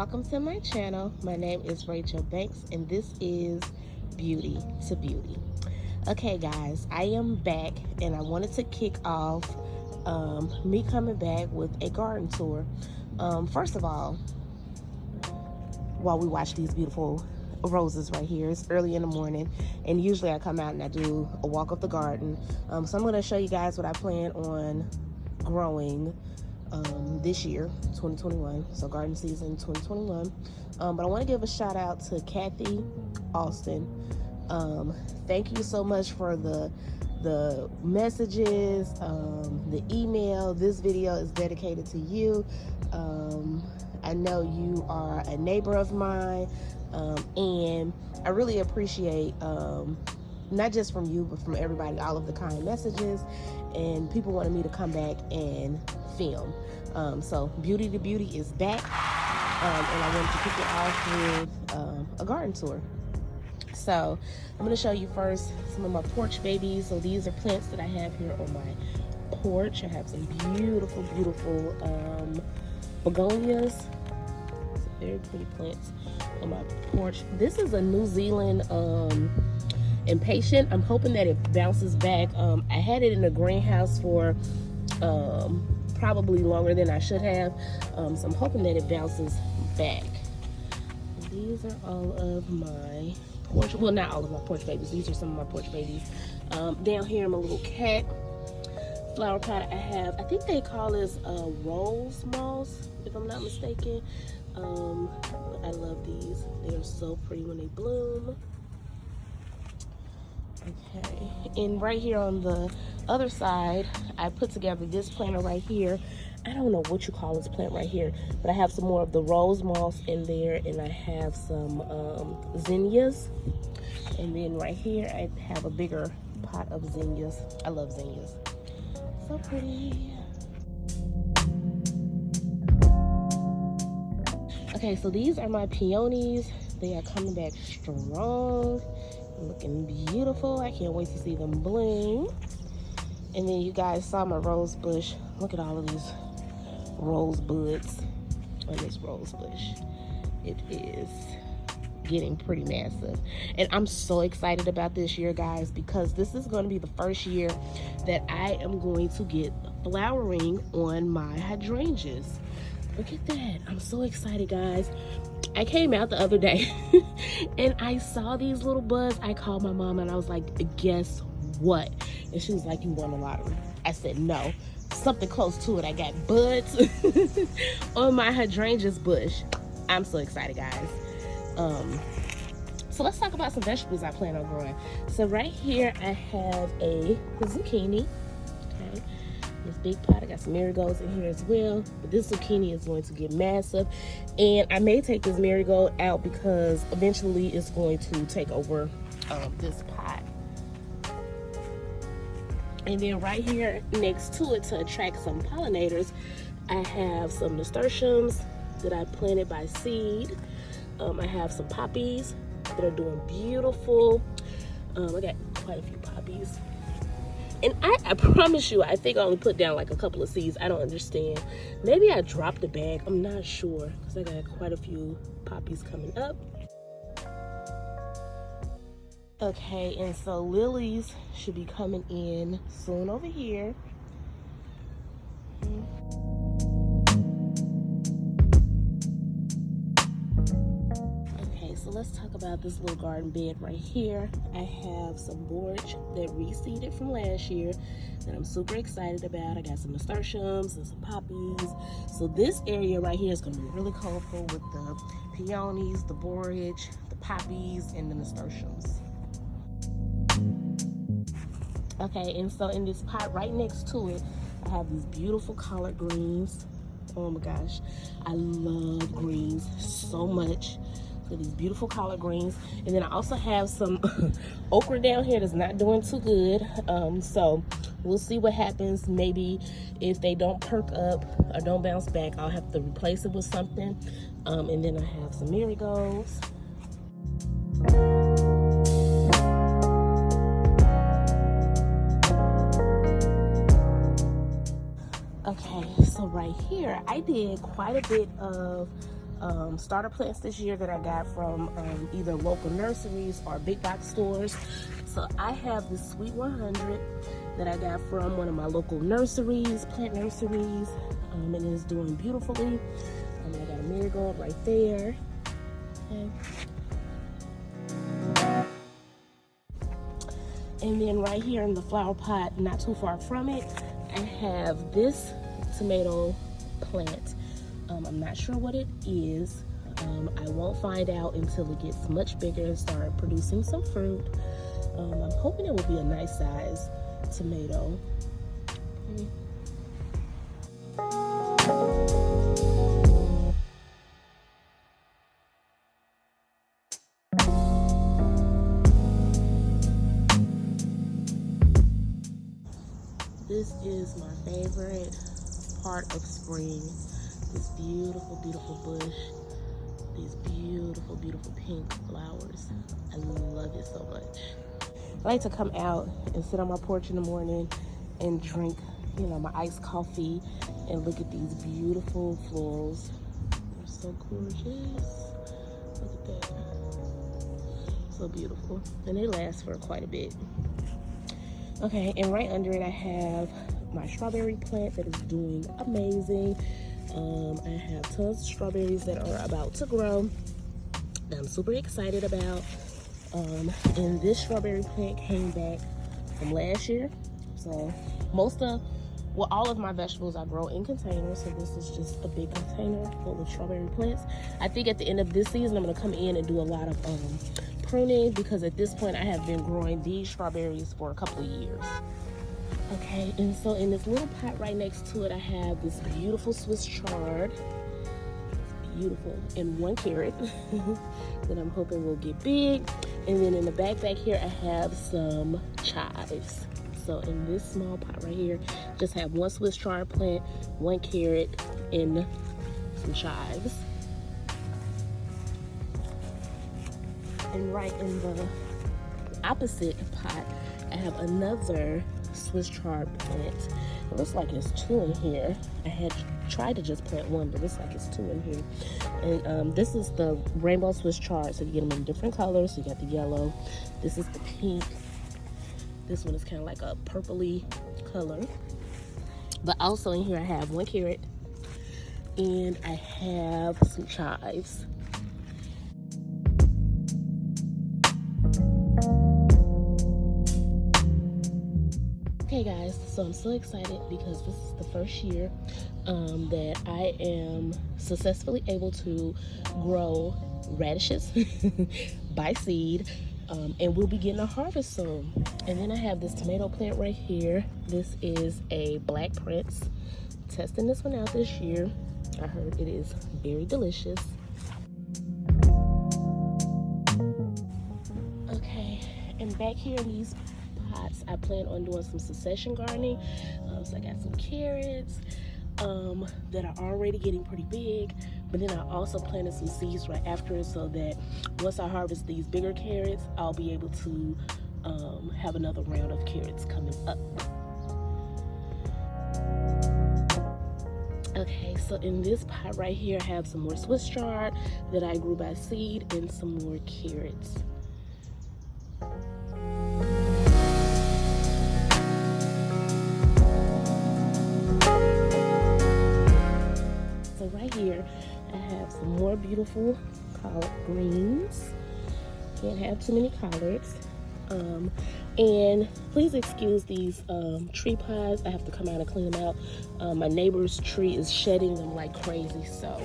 welcome to my channel. My name is Rachel Banks and this is Beauty to Beauty. Okay guys, I am back and I wanted to kick off me coming back with a garden tour. First of all, while we watch these beautiful roses right here, it's early in the morning and usually I come out and I do a walk of the garden. So I'm going to show you guys what I plan on growing this year, 2021, so garden season 2021. But I want to give a shout out to Kathy Austin. Thank you so much for the messages, the email. This video is dedicated to you. I know you are a neighbor of mine, and I really appreciate not just from you but from everybody, all of the kind messages, and people wanted me to come back and film. So Beauty to Beauty is back, and I wanted to kick it off with a garden tour. So I'm going to show you first some of my porch babies. So these are plants that I have here on my porch. I have some beautiful begonias. Some very pretty plants on my porch. This is a New Zealand impatient. I'm hoping that it bounces back. I had it in the greenhouse for probably longer than I should have, so I'm hoping that it bounces back. These are all of my porch, well, not all of my porch babies, these are some of my porch babies. Down here in my little cat flower pot, I have, I think they call this rose moss, if I'm not mistaken. I love these. They are so pretty when they bloom. Okay, and right here on the other side, I put together this planter right here. I don't know what you call this plant right here, but I have some more of the rose moss in there, and I have some zinnias. And then right here, I have a bigger pot of zinnias. I love zinnias. So pretty. Okay, so these are my peonies. They are coming back strong. Looking beautiful. I can't wait to see them bloom. And then you guys saw my rose bush. Look at all of these rose buds on this rose bush. It is getting pretty massive, and I'm so excited about this year, guys, because this is going to be the first year that I am going to get flowering on my hydrangeas. Look at that. I'm so excited, guys. I came out the other day and I saw these little buds. I called my mom and I was like, guess what? And she was like, you won the lottery. I said, no, something close to it. I got buds on my hydrangeas bush. I'm so excited, guys. So let's talk about some vegetables I plan on growing. So right here I have a zucchini. Okay, this big pot. I got some marigolds in here as well, but this zucchini is going to get massive, and I may take this marigold out because eventually it's going to take over this pot. And then right here next to it, to attract some pollinators, I have some nasturtiums that I planted by seed. I have some poppies that are doing beautiful. I got quite a few poppies. And I promise you, I think I only put down like a couple of seeds. I don't understand. Maybe I dropped the bag. I'm not sure, because I got quite a few poppies coming up. Okay, and so lilies should be coming in soon over here. Okay, so let's talk about this little garden bed right here. I have some borage that reseeded from last year that I'm super excited about. I got some nasturtiums and some poppies. So this area right here is going to be really colorful with the peonies, the borage, the poppies, and the nasturtiums. Okay, and so in this pot right next to it, I have these beautiful collard greens. Oh my gosh, I love greens so much. So these beautiful collard greens, and then I also have some okra down here that's not doing too good. So we'll see what happens. Maybe if they don't perk up or don't bounce back, I'll have to replace it with something. And then I have some marigolds. Okay, so right here I did quite a bit of starter plants this year that I got from either local nurseries or big box stores. So I have this Sweet 100 that I got from one of my local nurseries, plant nurseries, and it is doing beautifully. I got a marigold right there. Okay. And then right here in the flower pot, not too far from it, I have this tomato plant. I'm not sure what it is. I won't find out until it gets much bigger and start producing some fruit. I'm hoping it will be a nice size tomato. Okay. This is my favorite part of spring. This beautiful, beautiful bush. These beautiful, beautiful pink flowers. I love it so much. I like to come out and sit on my porch in the morning and drink, you know, my iced coffee and look at these beautiful florals. They're so gorgeous. Look at that. So beautiful. And they last for quite a bit. Okay, and right under it I have my strawberry plant that is doing amazing. I have tons of strawberries that are about to grow that I'm super excited about. And this strawberry plant came back from last year. So all of my vegetables I grow in containers. So this is just a big container full of strawberry plants. I think at the end of this season, I'm gonna come in and do a lot of pruning, because at this point I have been growing these strawberries for a couple of years. Okay, and so in this little pot right next to it, I have this beautiful Swiss chard. It's beautiful, and 1 carrot that I'm hoping will get big. And then in the back here, I have some chives. So in this small pot right here, just have 1 Swiss chard plant, 1 carrot, and some chives. And right in the opposite pot, I have another Swiss chard plant. It looks like it's 2 in here. I had tried to just plant 1, but it looks like it's 2 in here. And this is the rainbow Swiss chard, so you get them in different colors. So you got the yellow. This is the pink. This one is kind of like a purpley color. But also in here I have 1 carrot, and I have some chives. Okay guys, so I'm so excited because this is the first year that I am successfully able to grow radishes by seed, and we'll be getting a harvest soon. And then I have this tomato plant right here. This is a Black Prince. Testing this one out this year. I heard it is very delicious. Okay, and back here in these pots, I plan on doing some succession gardening. So I got some carrots that are already getting pretty big, but then I also planted some seeds right after it, so that once I harvest these bigger carrots, I'll be able to have another round of carrots coming up. Okay, so in this pot right here, I have some more Swiss chard that I grew by seed and some more carrots. So right here, I have some more beautiful collard greens. Can't have too many collards. And please excuse these tree pods. I have to come out and clean them out. My neighbor's tree is shedding them like crazy, so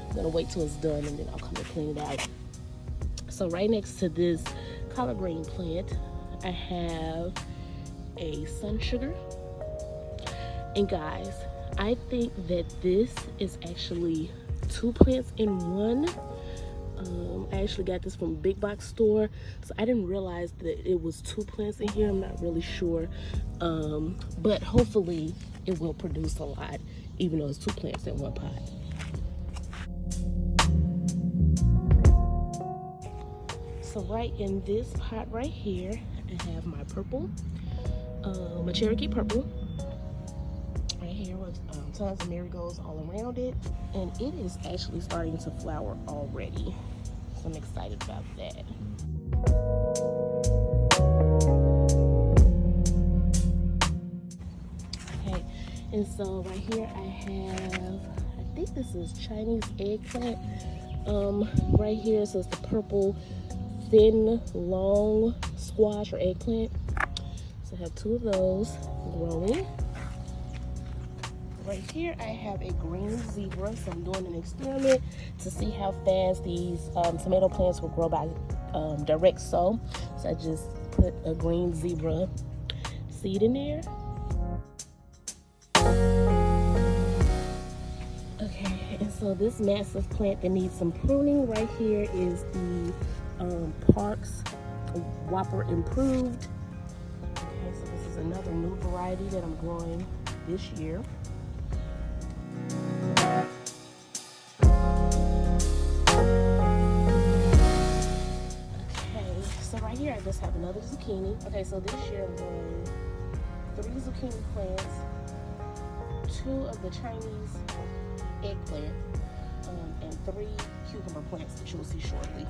I'm gonna wait till it's done and then I'll come and clean it out. So right next to this collard green plant, I have a sun sugar. And guys, I think that this is actually 2 plants in 1. I actually got this from a big box store, so I didn't realize that it was 2 plants in here. I'm not really sure, but hopefully it will produce a lot, even though it's 2 plants in 1 pot. So right in this pot right here, I have my purple, my Cherokee purple right here with tons of marigolds all around it, and it is actually starting to flower already. So I'm excited about that. Okay, and so right here I have, I think this is Chinese eggplant. Right here, so it's the purple, thin, long squash or eggplant. So I have 2 of those growing. Right here, I have a green zebra, so I'm doing an experiment to see how fast these tomato plants will grow by direct sow. So I just put a green zebra seed in there. Okay, and so this massive plant that needs some pruning right here is the Parks Whopper Improved. Okay, so this is another new variety that I'm growing this year. Okay, so right here I just have another zucchini. Okay, so this year I'm growing 3 zucchini plants, 2 of the Chinese eggplant, and 3 cucumber plants that you'll see shortly.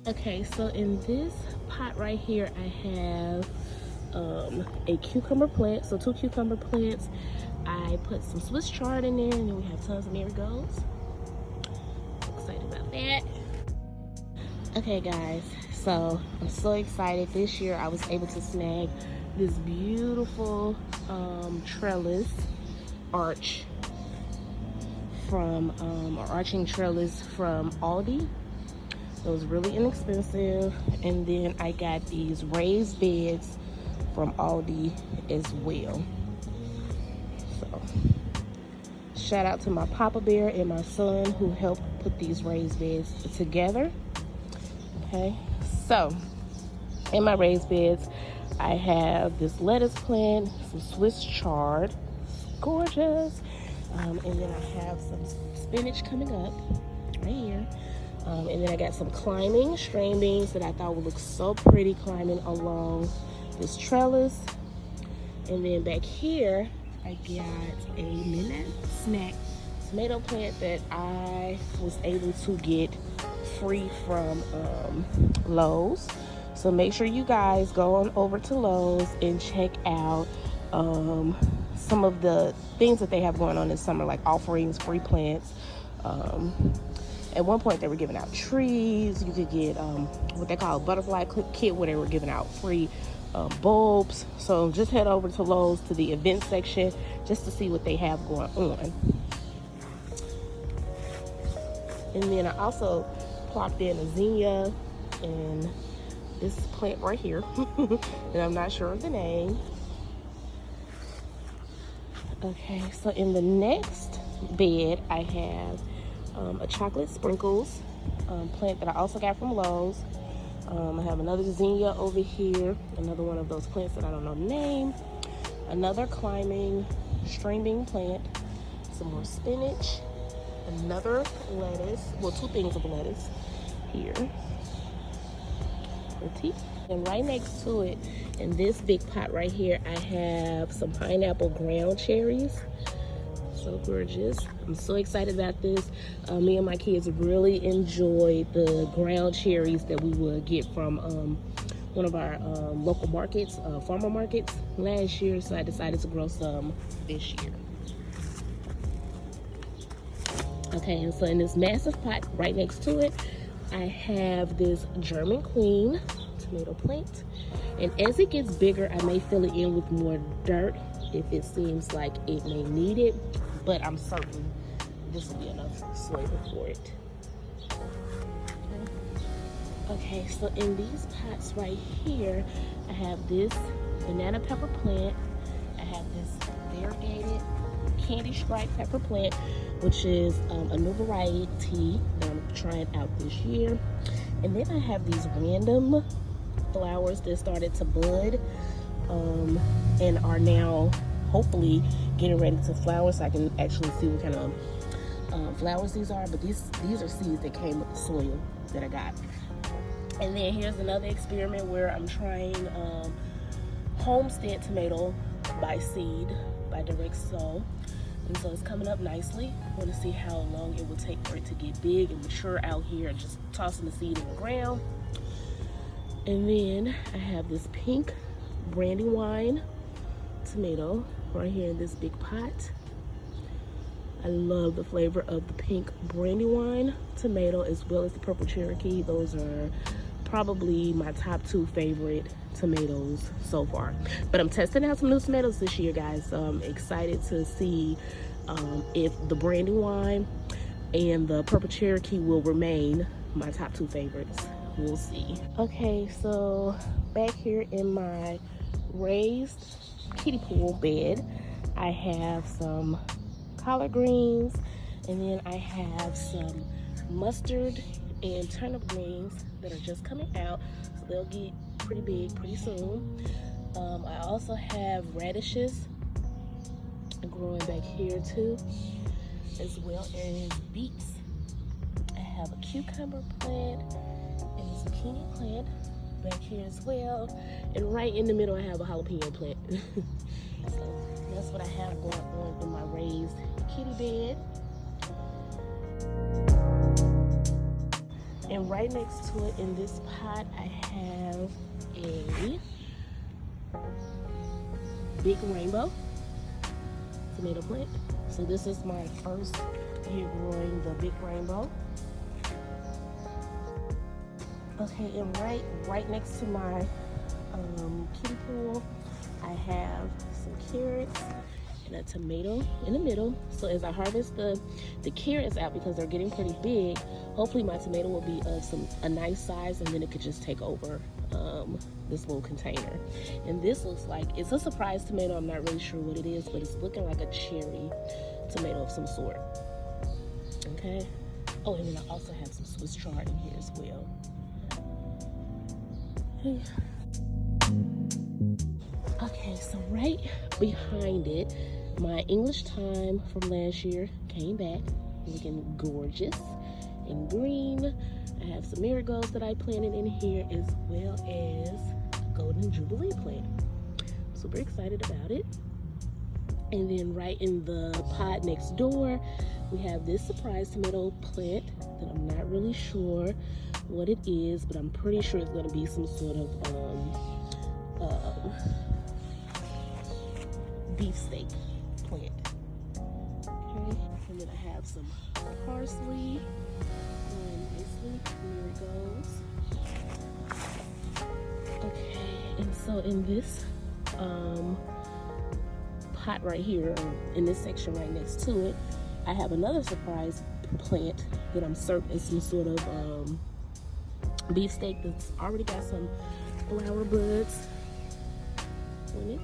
Okay, so in this pot right here, I have a cucumber plant, so 2 cucumber plants. I put some Swiss chard in there, and then we have tons of marigolds. Excited about that. Okay guys, so I'm so excited. This year I was able to snag this beautiful trellis arch from arching trellis from Aldi. It was really inexpensive. And then I got these raised beds from Aldi as well. So shout out to my Papa Bear and my son who helped put these raised beds together. Okay, so in my raised beds I have this lettuce plant, some Swiss chard, gorgeous, and then I have some spinach coming up right here, and then I got some climbing string beans that I thought would look so pretty climbing along this trellis. And then back here I got a midnight snack tomato plant that I was able to get free from Lowe's. So make sure you guys go on over to Lowe's and check out some of the things that they have going on this summer, like offerings, free plants. At one point they were giving out trees. You could get what they call a butterfly kit, where they were giving out free bulbs. So just head over to Lowe's to the event section just to see what they have going on. And then I also plopped in a zinnia and this plant right here and I'm not sure of the name. Okay, so in the next bed I have a chocolate sprinkles plant that I also got from Lowe's. I have another zinnia over here, another one of those plants that I don't know the name, another climbing string bean plant, some more spinach, another lettuce, well, 2 things of lettuce here, pretty. And right next to it, in this big pot right here, I have some pineapple ground cherries. So gorgeous. I'm so excited about this. Me and my kids really enjoyed the ground cherries that we would get from one of our local markets, farmer markets last year, so I decided to grow some this year. Okay, and so in this massive pot right next to it, I have this German Queen tomato plant, and as it gets bigger I may fill it in with more dirt if it seems like it may need it, but I'm certain this will be enough soil for it. Okay, so in these pots right here I have this banana pepper plant, I have this variegated candy stripe pepper plant, which is a new variety that I'm trying out this year. And then I have these random flowers that started to bud and are now hopefully getting ready to flower, so I can actually see what kind of flowers these are. But these are seeds that came with the soil that I got. And then here's another experiment where I'm trying homestead tomato by seed, by direct sow. And so it's coming up nicely. I want to see how long it will take for it to get big and mature out here, and just tossing the seed in the ground. And then I have this pink Brandywine tomato right here in this big pot. I love the flavor of the pink Brandywine tomato as well as the purple Cherokee. Those are probably my top 2 favorite tomatoes so far. But I'm testing out some new tomatoes this year, guys. So I'm excited to see if the Brandywine and the purple Cherokee will remain my top 2 favorites. We'll see. Okay, so back here in my raised kiddie pool bed, I have some collard greens, and then I have some mustard and turnip greens that are just coming out, so they'll get pretty big pretty soon. I also have radishes growing back here too, as well as beets. I have a cucumber plant and a zucchini plant back here as well, and right in the middle I have a jalapeno plant. So that's what I have going on in my raised kitty bed. And right next to it in this pot, I have a big rainbow tomato plant. So this is my first year growing the big rainbow. Okay, and right next to my kiddie pool, I have some carrots and a tomato in the middle. So as I harvest the carrots out, because they're getting pretty big, hopefully my tomato will be a nice size, and then it could just take over this little container. And this looks like it's a surprise tomato. I'm not really sure what it is, but it's looking like a cherry tomato of some sort. Okay. Oh, and then I also have some Swiss chard in here as well. Okay, so right behind it, my English thyme from last year came back, looking gorgeous and green. I have some marigolds that I planted in here, as well as a golden jubilee plant. Super excited about it. And then right in the pot next door, we have this surprise tomato plant that I'm not really sure what it is, but I'm pretty sure it's going to be some sort of beefsteak plant. Okay, and then I have some parsley growing nicely, marigolds. Okay, and so in this pot right here, in this section right next to it, I have another surprise plant that I'm certain is some sort of beefsteak that's already got some flower buds on it.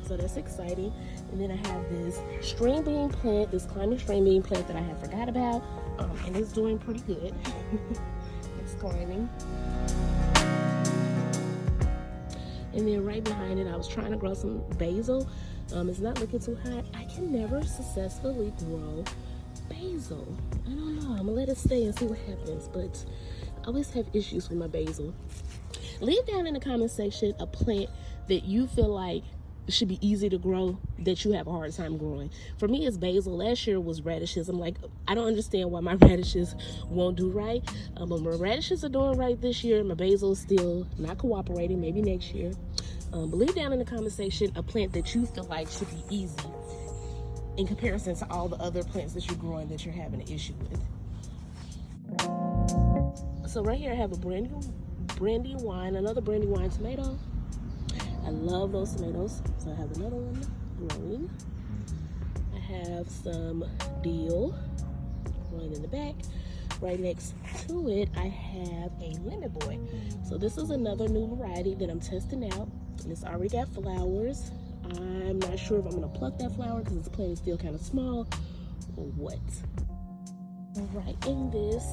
So that's exciting. And then I have this string bean plant, this climbing string bean plant that I had forgot about, and it's doing pretty good. It's climbing. And then right behind it, I was trying to grow some basil. It's not looking too hot. I can never successfully grow basil. I don't know. I'm gonna let it stay and see what happens, but I always have issues with my basil. Leave down in the comment section a plant that you feel like should be easy to grow, that you have a hard time growing. For me, it's basil. Last year was radishes. I'm like, I don't understand why my radishes won't do right. But my radishes are doing right this year. My basil is still not cooperating. Maybe next year. But leave down in the comment section a plant that you feel like should be easy in comparison to all the other plants that you're growing that you're having an issue with. So right here I have a Brandywine, another Brandywine tomato. I love those tomatoes. So I have another one growing. I have some dill growing in the back. Right next to it, I have a lemon boy. So this is another new variety that I'm testing out. And it's already got flowers. I'm not sure if I'm gonna pluck that flower because this plant is still kind of small or what. Right in this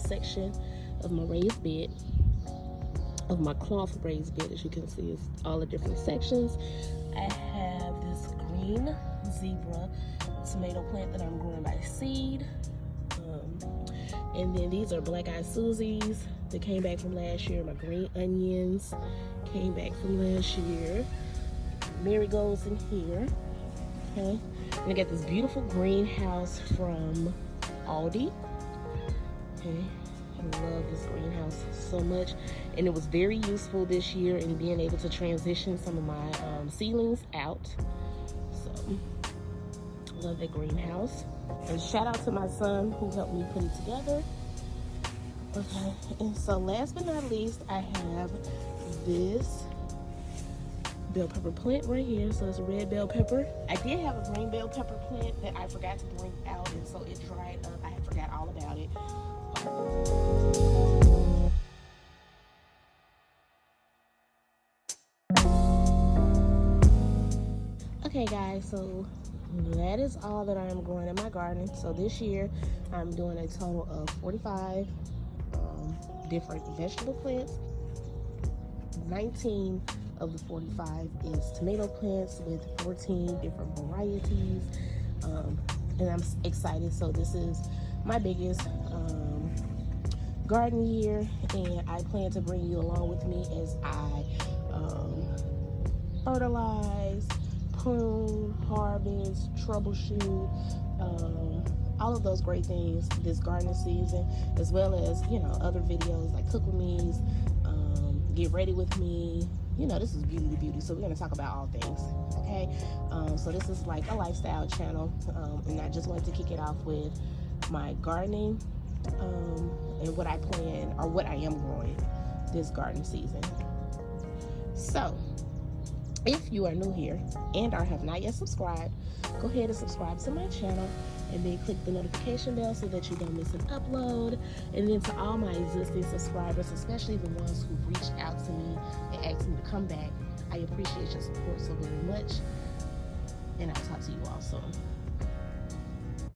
section of my raised bed, of my cloth raised bed, as you can see, it's all the different sections. I have this green zebra tomato plant that I'm growing by seed. And then these are black-eyed Susies that came back from last year. My green onions came back from last year. Marigolds in here. Okay. And I got this beautiful greenhouse from Aldi. Okay. I love this greenhouse so much, and it was very useful this year in being able to transition some of my seedlings out. So love that greenhouse. And shout out to my son who helped me put it together. Okay, and so last but not least, I have this bell pepper plant right here. So it's a red bell pepper. I did have a green bell pepper plant that I forgot to bring out, and so it dried up. I had forgot all about it. Okay guys, so that is all that I am growing in my garden. So this year I'm doing a total of 45 different vegetable plants. 19 of the 45 is tomato plants with 14 different varieties, and I'm excited. So this is my biggest garden year, and I plan to bring you along with me as I fertilize, prune, harvest, troubleshoot, all of those great things this gardening season, as well as, you know, other videos like cook with me, get ready with me. You know, this is beauty to beauty, so we're going to talk about all things. Okay, so this is like a lifestyle channel, and I just wanted to kick it off with my gardening, and what I plan, or what I am growing this garden season. So if you are new here and or have not yet subscribed, go ahead and subscribe to my channel, and then click the notification bell so that you don't miss an upload. And then to all my existing subscribers, especially the ones who reached out to me and asked me to come back, I appreciate your support so very much, and I'll talk to you all soon.